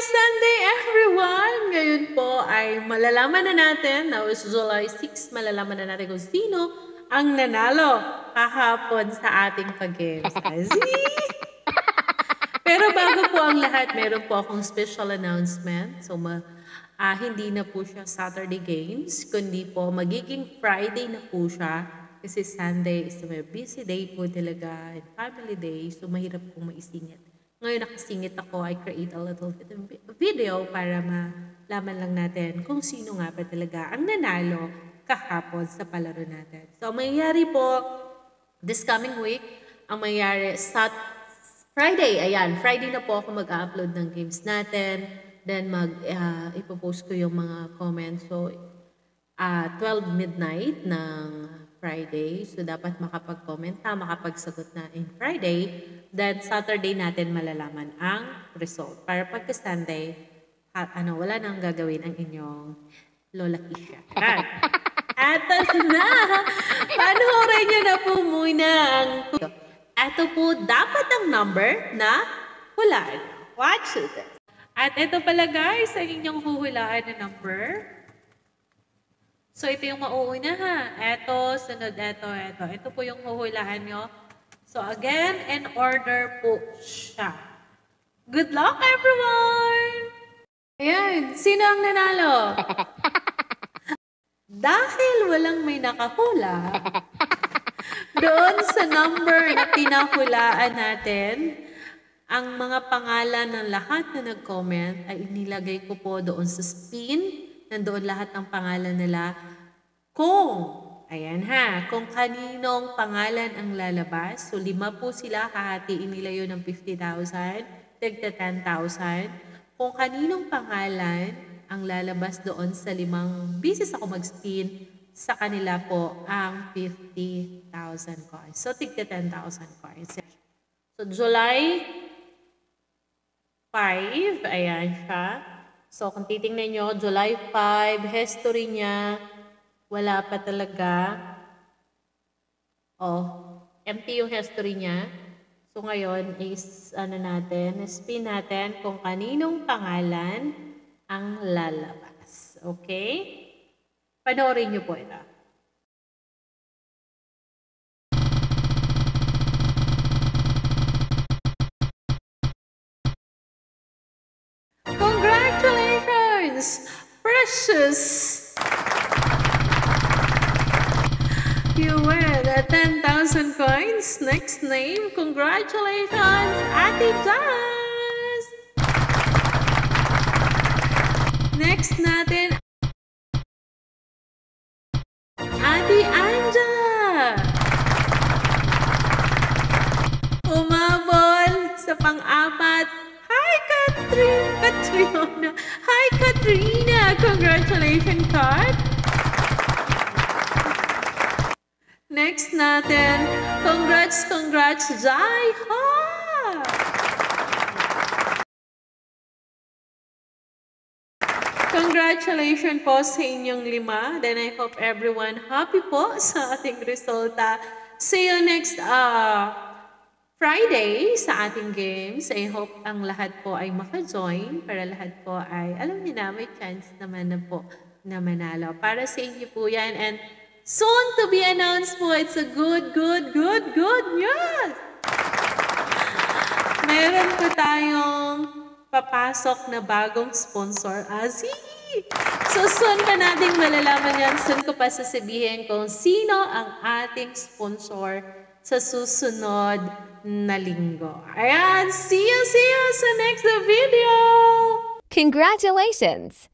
Sunday, everyone! Ngayon po ay malalaman na natin, now is July 6, malalaman na natin kung sino ang nanalo kahapon sa ating pag-games. Pero bago po ang lahat, meron po akong special announcement. So, hindi na po siya Saturday games, kundi po magiging Friday na po siya. Kasi Sunday is a busy day po talaga and family day, so mahirap po maisingit. Ngayon nakasingit ako, I create a little video para malaman lang natin kung sino nga ba talaga ang nanalo kahapon sa palaro natin. So, ang mangyayari po this coming week, ang mangyayari sa Friday, ayan, Friday na po ako mag-upload ng games natin. Then ipopost ko yung mga comments. So, 12 midnight ng Friday. So, dapat makapag-comment na, makapagsagot na in Friday. Then, Saturday natin malalaman ang result. Para pagka-Sunday, wala nang gagawin ang inyong Lola Kisha. Eto na! Panoorin nyo na po muna ang... Eto po, dapat ang number na hulaan. Watch it. At ito pala guys, ang inyong huhulaan na number. So, ito yung mauuna ha. Ito, sunod ito. Ito po yung huhulaan nyo. So, again, in order po siya. Good luck, everyone! Ayan, sino ang nanalo? Dahil walang may nakahula, doon sa number na pinahulaan natin, ang mga pangalan ng lahat na nag-comment ay inilagay ko po doon sa spin. Nandoon lahat ng pangalan nila. Kung kaninong pangalan ang lalabas, so 5 po sila, hahatiin nila yun ng 50,000, tigta 10,000. Kung kaninong pangalan ang lalabas doon sa 5 bisis ako mag-spin, sa kanila po ang 50,000 coins. So, tigta 10,000 coins. So, July 5, ayan siya. So, kung titingnan nyo, July 5, history niya, wala pa talaga. Empty yung history niya. So, ngayon is, spin natin kung kaninong pangalan ang lalabas. Okay? Panoorin nyo po ito. Congratulations, Precious! You win 10,000 coins. Next name, congratulations, Ate Jazz! Next natin, Ate Anja! Umabol sa pang-apat, hi Katrina! Hi Katrina! Congratulations, Kat! Next natin, congrats, Jai! Ha! Congratulations po sa inyong 5. Then I hope everyone happy po sa ating resulta. See you next Friday sa ating games. I hope ang lahat po ay maka-join para lahat po ay, alam niyo na, may chance naman na po na manalo. Para sa inyo po yan. And soon to be announced po, it's a good news! Meron po tayong papasok na bagong sponsor, So, soon pa natin malalaman yan. Soon ko pa sasabihin kung sino ang ating sponsor sa susunod na linggo. Ayan, see you sa next video! Congratulations!